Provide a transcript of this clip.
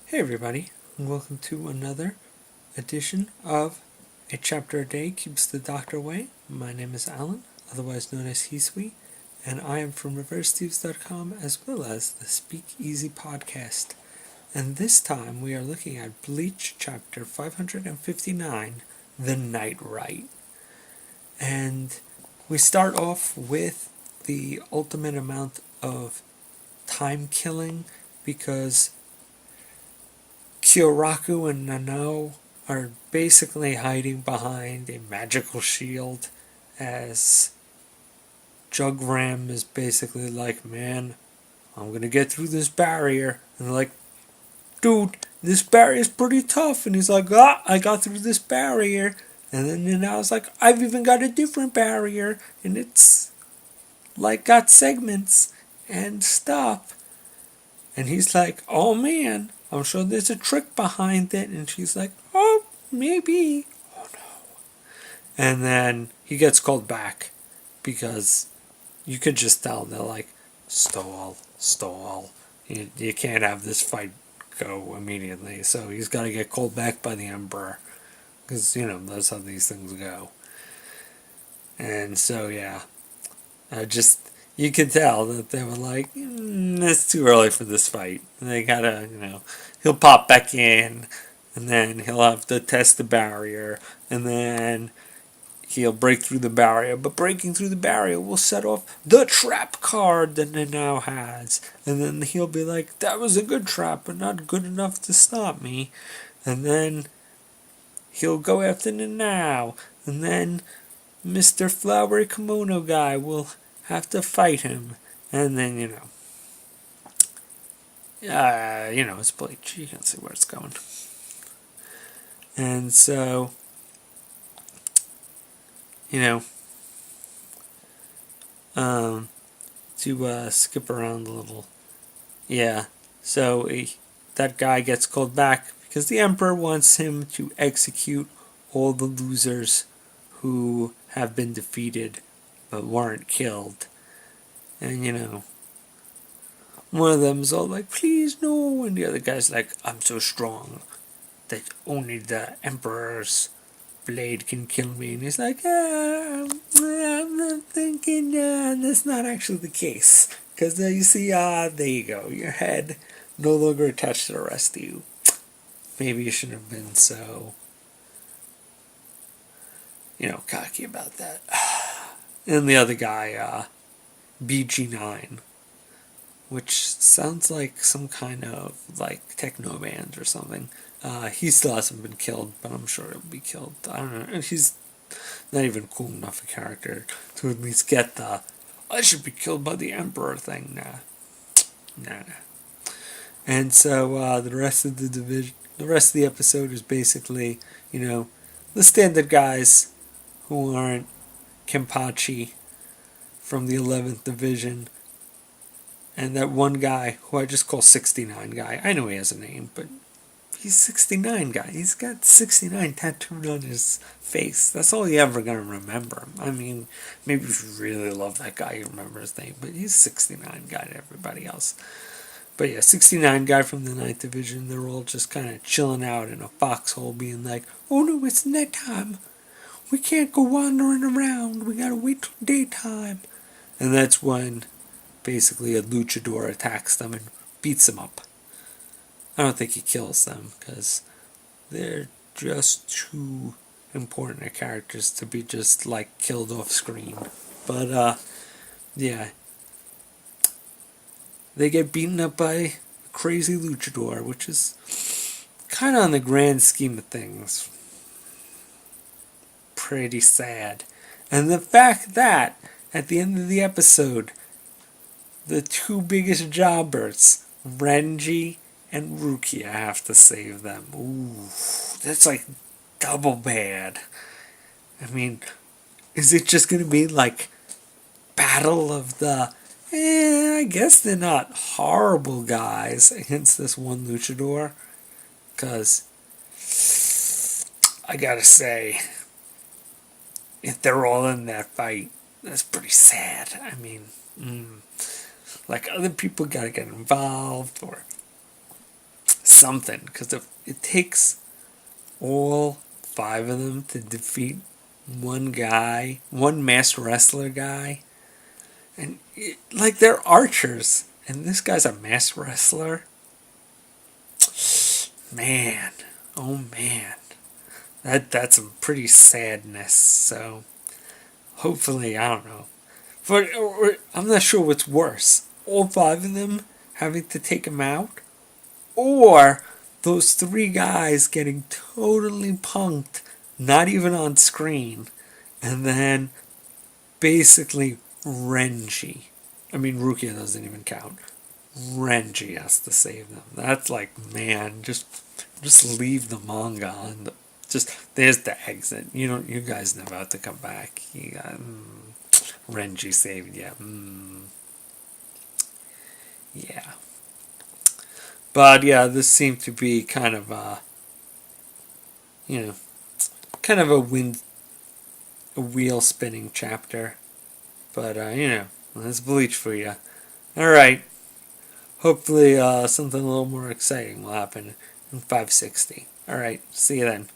Hey everybody, and welcome to another edition of A Chapter a Day Keeps the Doctor Away. My name is Alan, otherwise known as Hisui, and I am from ReverseThieves.com as well as the Speak Easy podcast. And this time we are looking at Bleach Chapter 559, The Night Rite. And we start off with the ultimate amount of time killing because Kyoraku and Nanao are basically hiding behind a magical shield as Jugram is basically like, man, I'm gonna get through this barrier. And they're like, dude, this barrier is pretty tough. And he's like, I got through this barrier. And then Nanao's like, I've even got a different barrier. And it's like got segments and stuff. And he's like, oh man, I'm sure there's a trick behind it. And she's like, oh, maybe. Oh no. And then he gets called back because you could just tell they're like, stall. You can't have this fight go immediately. So he's got to get called back by the Emperor. Because, that's how these things go. And so, yeah. You could tell that they were like, it's too early for this fight. They gotta, he'll pop back in, and then he'll have to test the barrier, and then he'll break through the barrier. But breaking through the barrier will set off the trap card that Nanao has. And then he'll be like, that was a good trap, but not good enough to stop me. And then he'll go after Nanao, and then Mr. Flowery Kimono guy will have to fight him, and then it's Bleach. You can see where it's going, and so to skip around a little, yeah. So that guy gets called back because the Emperor wants him to execute all the losers who have been defeated but weren't killed. And one of them's all like, please no, and the other guy's like, I'm so strong that only the Emperor's blade can kill me. And he's like, I'm not thinking that's not actually the case. Because you see, there you go, your head no longer attached to the rest of you. Maybe you shouldn't have been so, cocky about that. And the other guy, BG9, which sounds like some kind of techno band or something. He still hasn't been killed, but I'm sure he'll be killed. I don't know. And he's not even cool enough a character to at least get the I should be killed by the Emperor thing. Nah. And so the rest of the episode is basically, the standard guys who aren't Kenpachi from the 11th Division. And that one guy, who I just call 69 guy, I know he has a name, but he's 69 guy. He's got 69 tattooed on his face. That's all you ever gonna remember. I mean, maybe if you really love that guy, you remember his name, but he's 69 guy to everybody else. But yeah, 69 guy from the 9th Division, they're all just kind of chilling out in a foxhole being like, oh no, it's nighttime. We can't go wandering around. We gotta wait till daytime. And that's when basically a luchador attacks them and beats them up. I don't think he kills them because they're just too important characters to be just killed off screen. But yeah, they get beaten up by a crazy luchador, which is kind of on the grand scheme of things pretty sad. And the fact that at the end of the episode, the two biggest jobbers, Renji and Rukia, have to save them. Ooh, that's double bad. I mean, is it just going to be battle of the, I guess they're not horrible guys against this one luchador? Because, I gotta say, if they're all in that fight, that's pretty sad. I mean, other people gotta get involved, or something, because if it takes all 5 of them to defeat one guy, one masked wrestler guy, and like they're archers, and this guy's a masked wrestler. Man, oh man, that's some pretty sadness. So hopefully, I don't know, but I'm not sure what's worse: all 5 of them having to take him out, or those 3 guys getting totally punked, not even on screen, and then basically Renji. I mean, Rukia doesn't even count. Renji has to save them. That's like, man, just leave the manga and just there's the exit. You guys never have to come back. You got Renji saved you. Yeah. But yeah, this seemed to be kind of you know, kind of a wheel spinning chapter. But that's Bleach for you. All right. Hopefully, something a little more exciting will happen in 560. All right. See you then.